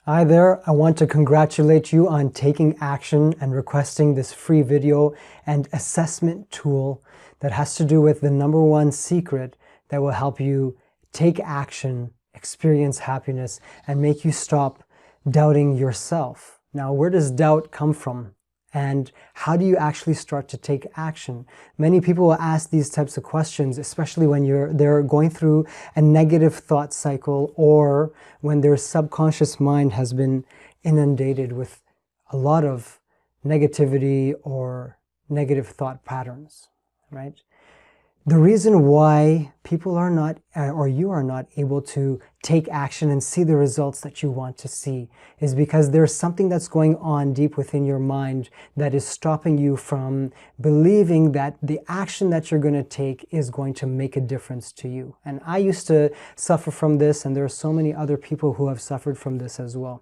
Hi there, I want to congratulate you on taking action and requesting this free video and assessment tool that has to do with the number one secret that will help you take action, experience happiness, and make you stop doubting yourself. Now, where does doubt come from? And how do you actually start to take action? Many people will ask these types of questions, especially when they're going through a negative thought cycle or when their subconscious mind has been inundated with a lot of negativity or negative thought patterns, right? The reason why people are not, or you are not able to take action and see the results that you want to see is because there's something that's going on deep within your mind that is stopping you from believing that the action that you're going to take is going to make a difference to you. And I used to suffer from this, and there are so many other people who have suffered from this as well.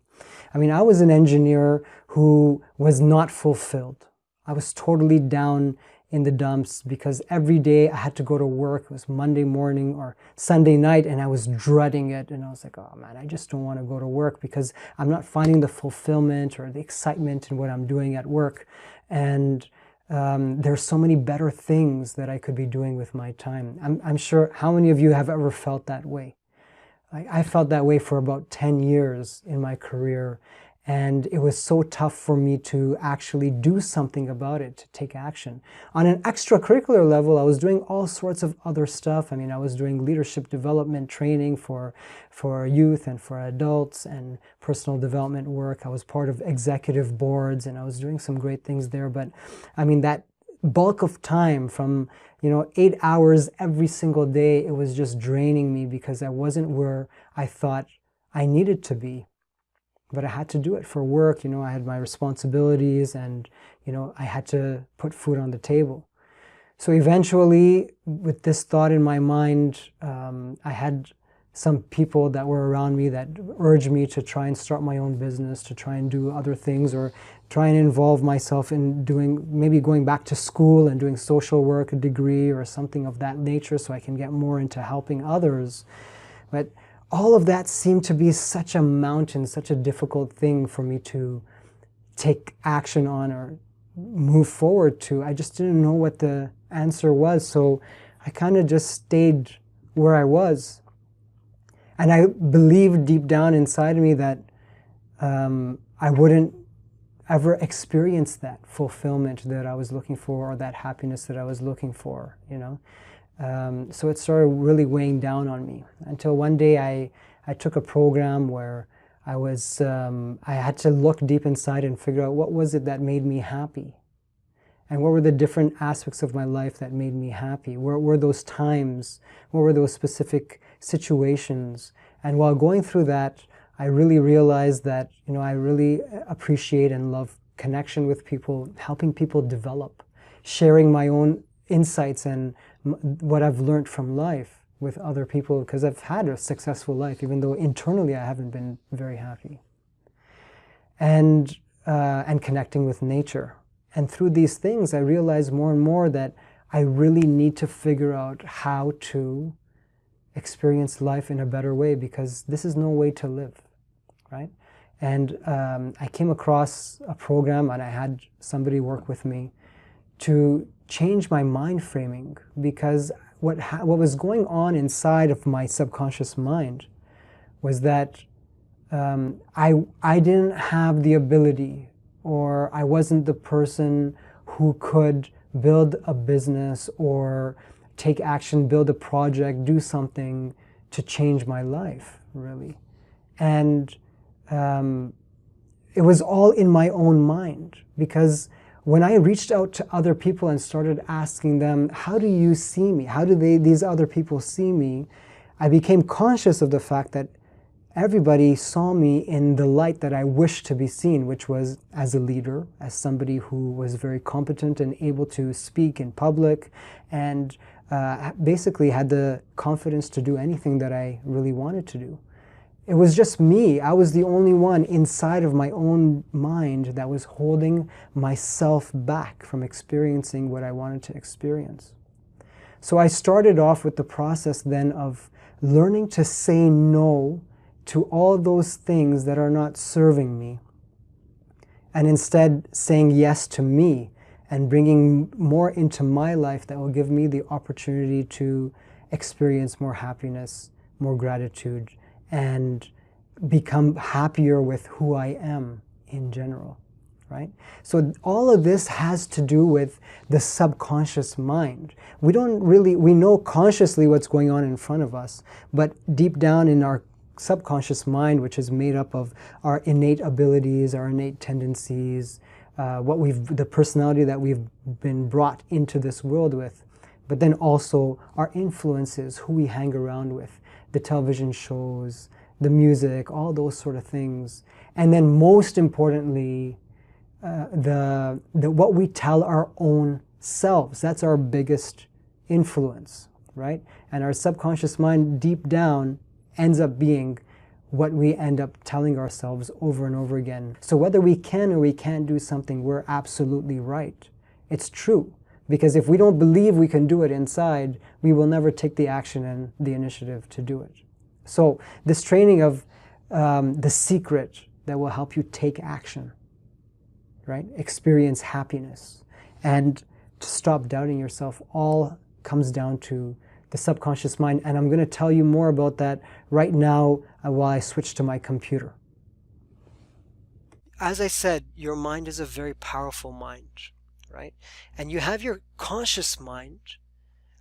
I mean, I was an engineer who was not fulfilled. I was totally down in the dumps because every day I had to go to work. It was Monday morning or Sunday night, and I was dreading it. And I was like, oh man, I just don't want to go to work because I'm not finding the fulfillment or the excitement in what I'm doing at work. And there's so many better things that I could be doing with my time. I'm sure, how many of you have ever felt that way? I felt that way for about 10 years in my career. And it was so tough for me to actually do something about it, to take action. On an extracurricular level, I was doing all sorts of other stuff. I mean, I was doing leadership development training for youth and for adults and personal development work. I was part of executive boards and I was doing some great things there. But I mean, that bulk of time from 8 hours every single day, it was just draining me because I wasn't where I thought I needed to be. But I had to do it for work. I had my responsibilities and, I had to put food on the table. So eventually, with this thought in my mind, I had some people that were around me that urged me to try and start my own business, to try and do other things or try and involve myself in maybe going back to school and doing social work, a degree or something of that nature so I can get more into helping others. But all of that seemed to be such a mountain, such a difficult thing for me to take action on or move forward to. I just didn't know what the answer was, so I kind of just stayed where I was. And I believed deep down inside of me that I wouldn't ever experience that fulfillment that I was looking for or that happiness that I was looking for, So it started really weighing down on me until one day I took a program where I had to look deep inside and figure out what was it that made me happy and what were the different aspects of my life that made me happy. Where were those times? What were those specific situations? And while going through that, I really realized that, I really appreciate and love connection with people, helping people develop, sharing my own insights and what I've learned from life with other people, because I've had a successful life, even though internally I haven't been very happy. And connecting with nature. And through these things, I realized more and more that I really need to figure out how to experience life in a better way, because this is no way to live, right? And I came across a program and I had somebody work with me to change my mind framing, because what was going on inside of my subconscious mind was that I didn't have the ability, or I wasn't the person who could build a business or take action, build a project, do something to change my life, really. And it was all in my own mind, because when I reached out to other people and started asking them, how do you see me? How do these other people see me? I became conscious of the fact that everybody saw me in the light that I wished to be seen, which was as a leader, as somebody who was very competent and able to speak in public and basically had the confidence to do anything that I really wanted to do. It was just me. I was the only one inside of my own mind that was holding myself back from experiencing what I wanted to experience. So I started off with the process then of learning to say no to all those things that are not serving me, and instead saying yes to me and bringing more into my life that will give me the opportunity to experience more happiness, more gratitude, and become happier with who I am in general, right? So all of this has to do with the subconscious mind. We know consciously what's going on in front of us, but deep down in our subconscious mind, which is made up of our innate abilities, our innate tendencies, the personality that we've been brought into this world with, but then also our influences, who we hang around with, the television shows, the music, all those sort of things. And then most importantly, what we tell our own selves. That's our biggest influence, right? And our subconscious mind deep down ends up being what we end up telling ourselves over and over again. So whether we can or we can't do something, we're absolutely right. It's true. Because if we don't believe we can do it inside, we will never take the action and the initiative to do it. So this training of the secret that will help you take action, right? Experience happiness, and to stop doubting yourself, all comes down to the subconscious mind. And I'm going to tell you more about that right now while I switch to my computer. As I said, your mind is a very powerful mind, right? And you have your conscious mind,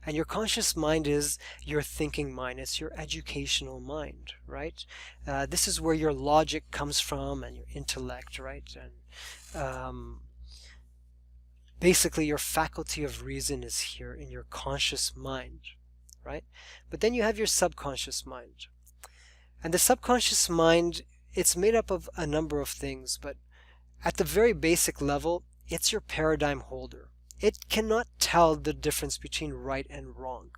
and your conscious mind is your thinking mind. It's your educational mind, right? This is where your logic comes from and your intellect, right? And basically your faculty of reason is here in your conscious mind, right? But then you have your subconscious mind. And the subconscious mind, it's made up of a number of things, but at the very basic level, it's your paradigm holder. It cannot tell the difference between right and wrong,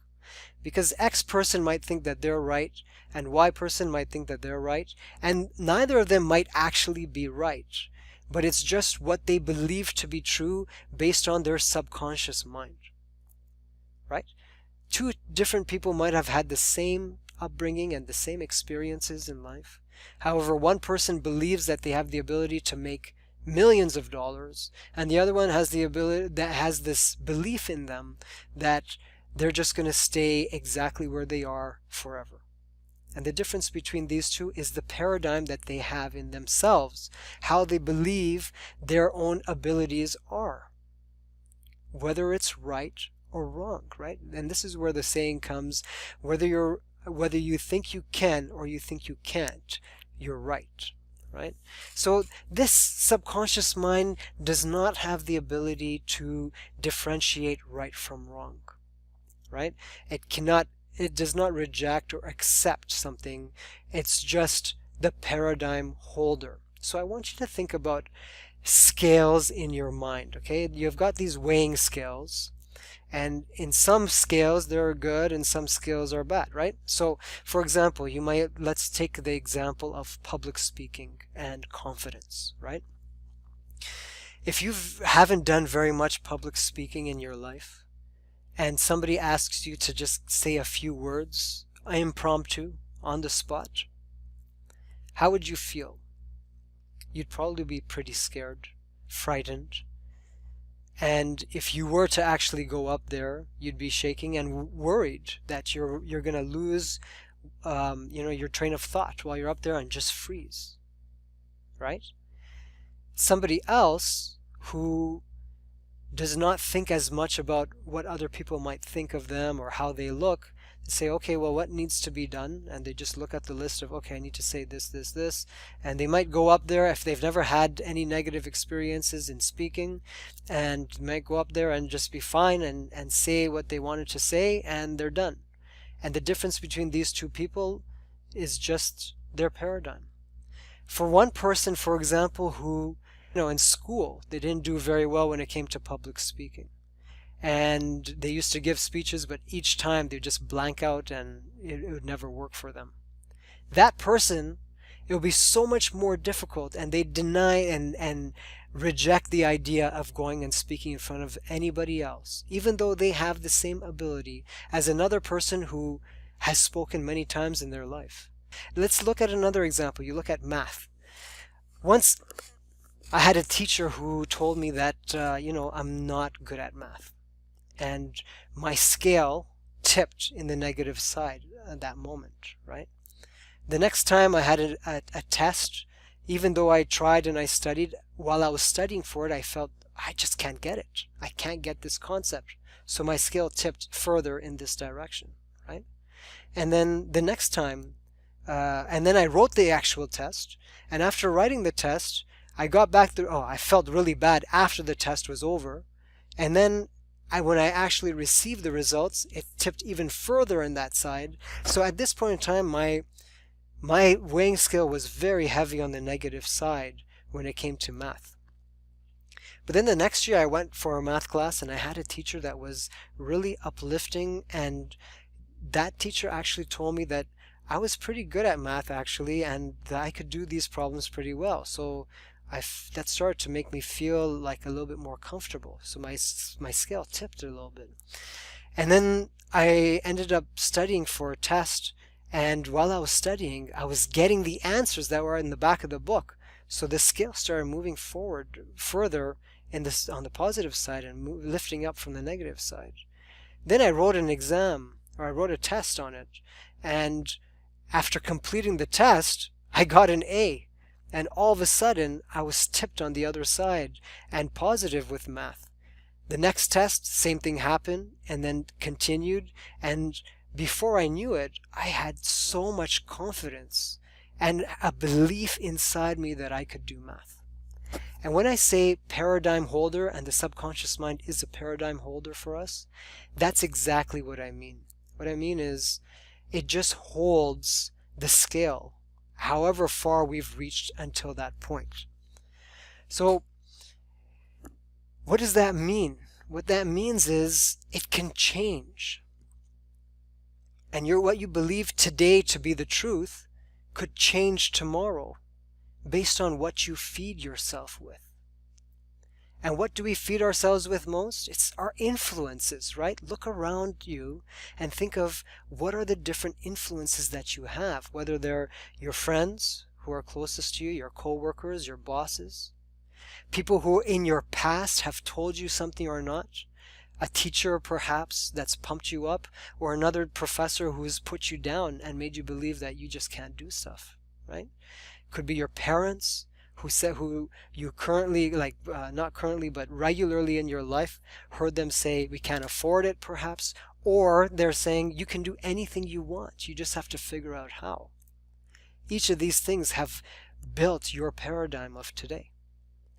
because X person might think that they're right and Y person might think that they're right, and neither of them might actually be right, but it's just what they believe to be true based on their subconscious mind, right? Two different people might have had the same upbringing and the same experiences in life. However, one person believes that they have the ability to make millions of dollars, and the other one has this belief in them that they're just going to stay exactly where they are forever. And the difference between these two is the paradigm that they have in themselves, how they believe their own abilities are, whether it's right or wrong, right? And this is where the saying comes, whether you think you can or you think you can't, you're right. Right? So this subconscious mind does not have the ability to differentiate right from wrong, right? It does not reject or accept something. It's just the paradigm holder. So I want you to think about scales in your mind, okay? You've got these weighing scales, and in some scales they're good and some scales are bad, right? So for example, let's take the example of public speaking and confidence, right? If you haven't done very much public speaking in your life and somebody asks you to just say a few words impromptu on the spot, how would you feel? You'd probably be pretty scared, frightened. And if you were to actually go up there, you'd be shaking and worried that you're going to lose your train of thought while you're up there and just freeze, right? Somebody else who does not think as much about what other people might think of them or how they look, say, okay, well, what needs to be done? And they just look at the list of, okay, I need to say this, this, this. And they might go up there if they've never had any negative experiences in speaking, and might go up there and just be fine and say what they wanted to say, and they're done. And the difference between these two people is just their paradigm. For one person, for example, who, in school, they didn't do very well when it came to public speaking. And they used to give speeches, but each time they just blank out and it would never work for them. That person, it will be so much more difficult, and they deny and reject the idea of going and speaking in front of anybody else, even though they have the same ability as another person who has spoken many times in their life. Let's look at another example. You look at math. Once I had a teacher who told me that, I'm not good at math. And my scale tipped in the negative side at that moment, right? The next time I had a test, even though I tried and I studied, while I was studying for it, I felt I just can't get it. I can't get this concept. So my scale tipped further in this direction, right? And then the next time, and then I wrote the actual test. And after writing the test, I got back to, I felt really bad after the test was over. And then when I actually received the results, it tipped even further in that side. So at this point in time, my weighing scale was very heavy on the negative side when it came to math. But then the next year I went for a math class and I had a teacher that was really uplifting, and that teacher actually told me that I was pretty good at math actually, and that I could do these problems pretty well. So that started to make me feel like a little bit more comfortable. So my scale tipped a little bit. And then I ended up studying for a test, and while I was studying, I was getting the answers that were in the back of the book. So the scale started moving forward further on the positive side and lifting up from the negative side. Then I wrote an exam, or I wrote a test on it, and after completing the test, I got an A. And all of a sudden, I was tipped on the other side and positive with math. The next test, same thing happened, and then continued. And before I knew it, I had so much confidence and a belief inside me that I could do math. And when I say paradigm holder, and the subconscious mind is a paradigm holder for us, that's exactly what I mean. What I mean is, it just holds the scale, however far we've reached until that point. So, what does that mean? What that means is, it can change. And what you believe today to be the truth could change tomorrow based on what you feed yourself with. And what do we feed ourselves with most? It's our influences, right? Look around you and think of what are the different influences that you have, whether they're your friends who are closest to you, your co-workers, your bosses, people who in your past have told you something or not, a teacher perhaps that's pumped you up, or another professor who's put you down and made you believe that you just can't do stuff, right? Could be your parents who you currently, not currently, but regularly in your life, heard them say, we can't afford it perhaps, or they're saying you can do anything you want, you just have to figure out how. Each of these things have built your paradigm of today.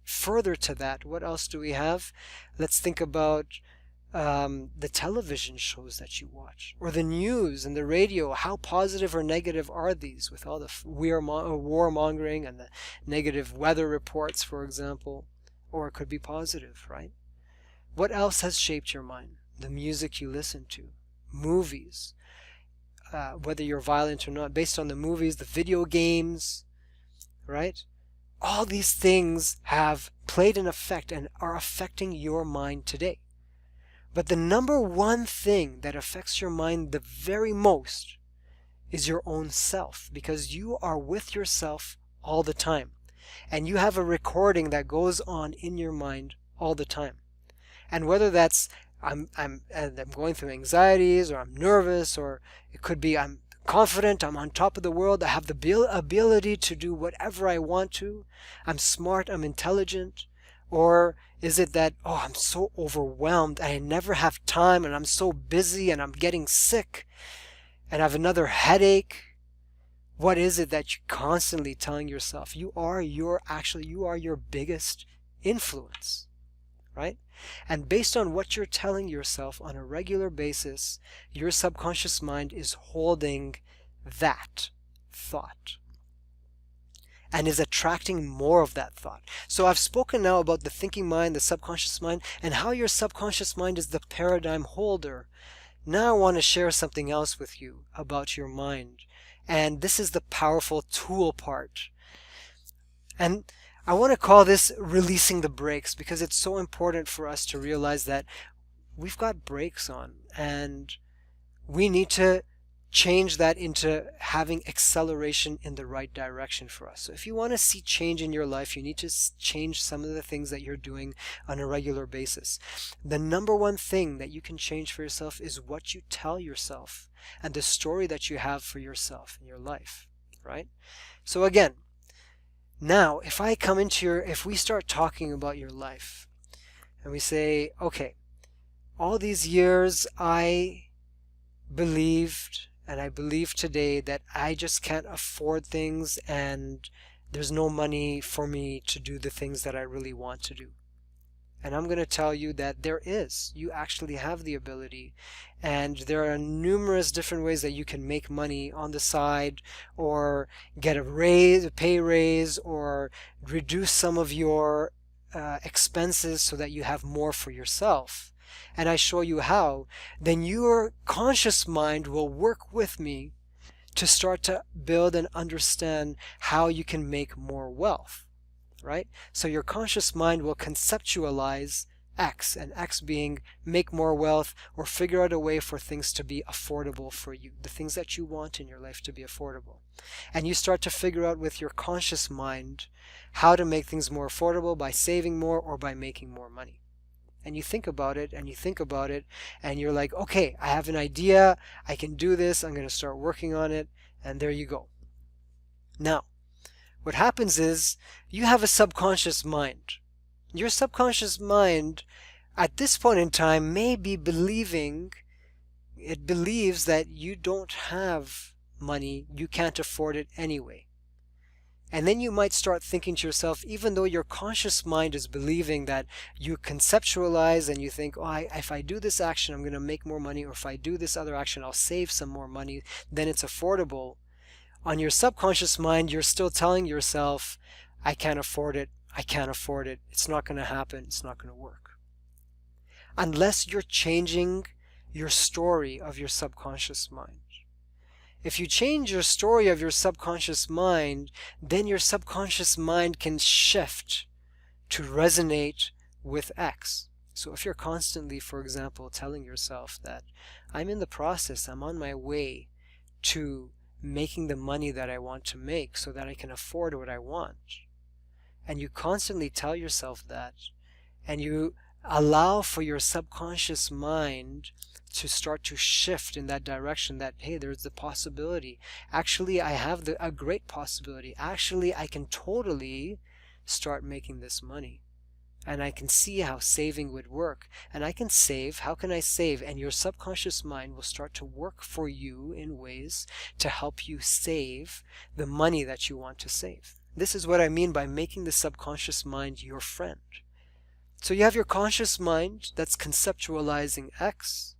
Further to that, what else do we have? Let's think about the television shows that you watch, or the news and the radio. How positive or negative are these, with all the warmongering and the negative weather reports, for example? Or it could be positive, right? What else has shaped your mind? The music you listen to, movies, whether you're violent or not, based on the movies, the video games, right? All these things have played an effect and are affecting your mind today. But the number one thing that affects your mind the very most is your own self, because you are with yourself all the time. And you have a recording that goes on in your mind all the time. And whether that's I'm going through anxieties, or I'm nervous, or it could be I'm confident, I'm on top of the world, I have the ability to do whatever I want to, I'm smart, I'm intelligent. Or is it that, I'm so overwhelmed and I never have time, and I'm so busy and I'm getting sick and I have another headache? What is it that you're constantly telling yourself? You are your biggest influence, right? And based on what you're telling yourself on a regular basis, your subconscious mind is holding that thought and is attracting more of that thought. So I've spoken now about the thinking mind, the subconscious mind, and how your subconscious mind is the paradigm holder. Now I want to share something else with you about your mind. And this is the powerful tool part. And I want to call this releasing the brakes, because it's so important for us to realize that we've got brakes on and we need to change that into having acceleration in the right direction for us. So if you want to see change in your life, you need to change some of the things that you're doing on a regular basis. The number one thing that you can change for yourself is what you tell yourself and the story that you have for yourself in your life, right? So again, now if we start talking about your life and we say, okay, all these years I believed, and I believe today, that I just can't afford things and there's no money for me to do the things that I really want to do. And I'm going to tell you that there is. You actually have the ability, and there are numerous different ways that you can make money on the side, or get a pay raise, or reduce some of your expenses so that you have more for yourself. And I show you how, then your conscious mind will work with me to start to build and understand how you can make more wealth, right? So your conscious mind will conceptualize X, and X being make more wealth, or figure out a way for things to be affordable for you, the things that you want in your life to be affordable. And you start to figure out with your conscious mind how to make things more affordable by saving more or by making more money. And you think about it, and you think about it, and you're like, okay, I have an idea, I can do this, I'm going to start working on it, and there you go. Now, what happens is you have a subconscious mind. Your subconscious mind at this point in time may be believing, it believes that you don't have money, you can't afford it anyway. And then you might start thinking to yourself, even though your conscious mind is believing that, you conceptualize and you think, oh, if I do this action, I'm going to make more money, or if I do this other action, I'll save some more money, then it's affordable. On your subconscious mind, you're still telling yourself, I can't afford it, I can't afford it, it's not going to happen, it's not going to work. Unless you're changing your story of your subconscious mind. If you change your story of your subconscious mind, then your subconscious mind can shift to resonate with X. So if you're constantly, for example, telling yourself that I'm in the process, I'm on my way to making the money that I want to make so that I can afford what I want, and you constantly tell yourself that, and you allow for your subconscious mind to start to shift in that direction, that, hey, there's the possibility. Actually, I have a great possibility. Actually, I can totally start making this money. And I can see how saving would work. And I can save. How can I save? And your subconscious mind will start to work for you in ways to help you save the money that you want to save. This is what I mean by making the subconscious mind your friend. So you have your conscious mind that's conceptualizing X,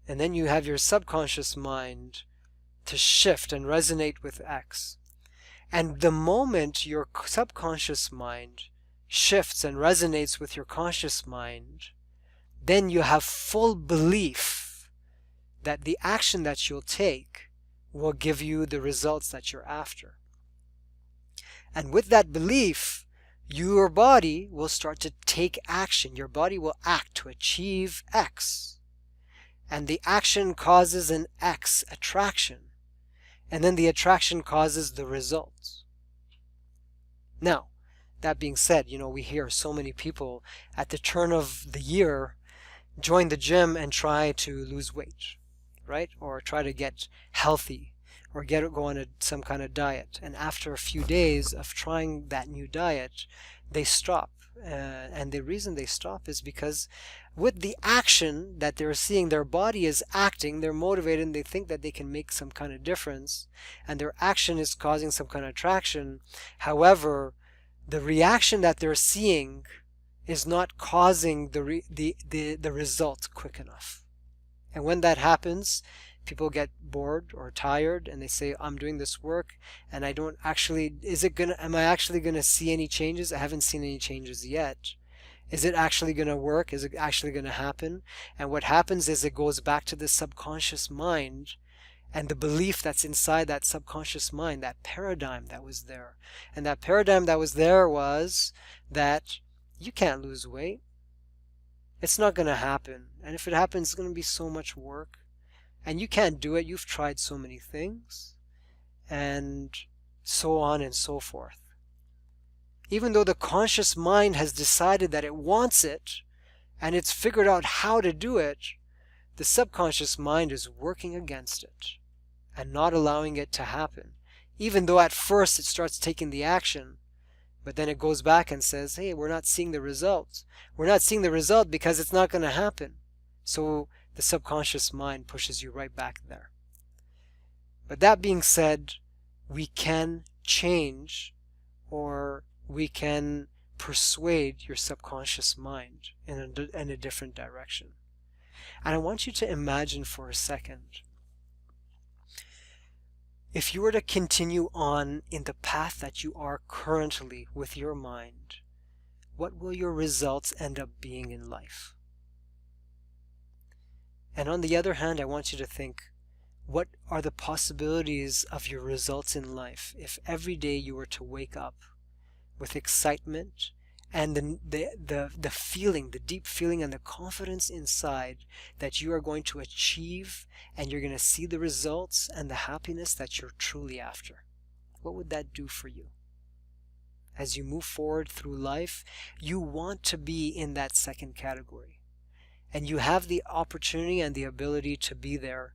and then you have your subconscious mind to shift and resonate with X. And the moment your subconscious mind shifts and resonates with your conscious mind, then you have full belief that the action that you'll take will give you the results that you're after. And with that belief, your body will start to take action. Your body will act to achieve X. And the action causes an X attraction. And then the attraction causes the results. Now, that being said, we hear so many people at the turn of the year join the gym and try to lose weight, right? Or try to get healthy, or go on some kind of diet. And after a few days of trying that new diet, they stop. And the reason they stop is because with the action that they're seeing, their body is acting, they're motivated, and they think that they can make some kind of difference, and their action is causing some kind of attraction. However, the reaction that they're seeing is not causing the result quick enough. And when that happens, people get bored or tired, and they say, I'm doing this work and I don't actually, am I actually going to see any changes? I haven't seen any changes yet. Is it actually going to work? Is it actually going to happen? And what happens is it goes back to the subconscious mind and the belief that's inside that subconscious mind, that paradigm that was there. And that paradigm that was there was that you can't lose weight. It's not going to happen. And if it happens, it's going to be so much work. And you can't do it. You've tried so many things, and so on and so forth. Even though the conscious mind has decided that it wants it, and it's figured out how to do it, the subconscious mind is working against it and not allowing it to happen. Even though at first it starts taking the action, but then it goes back and says, hey, we're not seeing the results. We're not seeing the result because it's not going to happen. So the subconscious mind pushes you right back there. But that being said, we can change, or we can persuade your subconscious mind in a different direction. And I want you to imagine for a second, if you were to continue on in the path that you are currently with your mind, what will your results end up being in life? And on the other hand, I want you to think, what are the possibilities of your results in life if every day you were to wake up with excitement and the feeling, the deep feeling and the confidence inside that you are going to achieve and you're going to see the results and the happiness that you're truly after? What would that do for you? As you move forward through life, you want to be in that second category. And you have the opportunity and the ability to be there.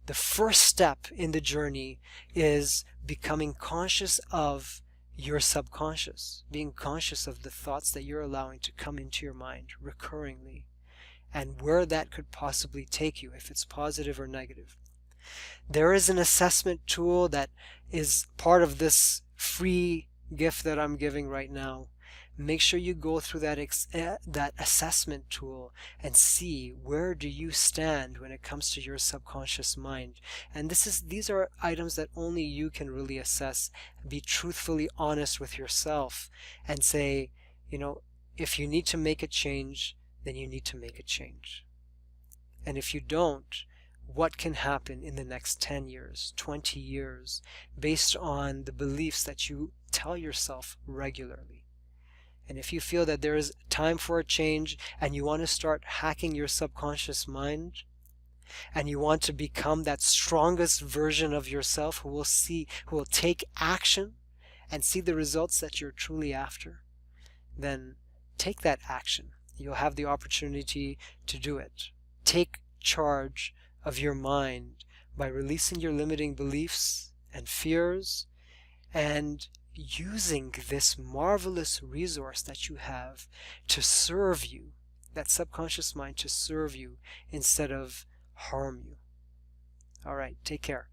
The first step in the journey is becoming conscious of your subconscious, being conscious of the thoughts that you're allowing to come into your mind recurringly, and where that could possibly take you, if it's positive or negative. There is an assessment tool that is part of this free gift that I'm giving right now. Make sure you go through that assessment tool and see where do you stand when it comes to your subconscious mind. And these are items that only you can really assess. Be truthfully honest with yourself and say, if you need to make a change, then you need to make a change. And if you don't, what can happen in the next 10 years, 20 years, based on the beliefs that you tell yourself regularly? And if you feel that there is time for a change and you want to start hacking your subconscious mind, and you want to become that strongest version of yourself who will take action and see the results that you're truly after, then take that action. You'll have the opportunity to do it. Take charge of your mind by releasing your limiting beliefs and fears, and using this marvelous resource that you have to serve you, that subconscious mind to serve you instead of harm you. All right, take care.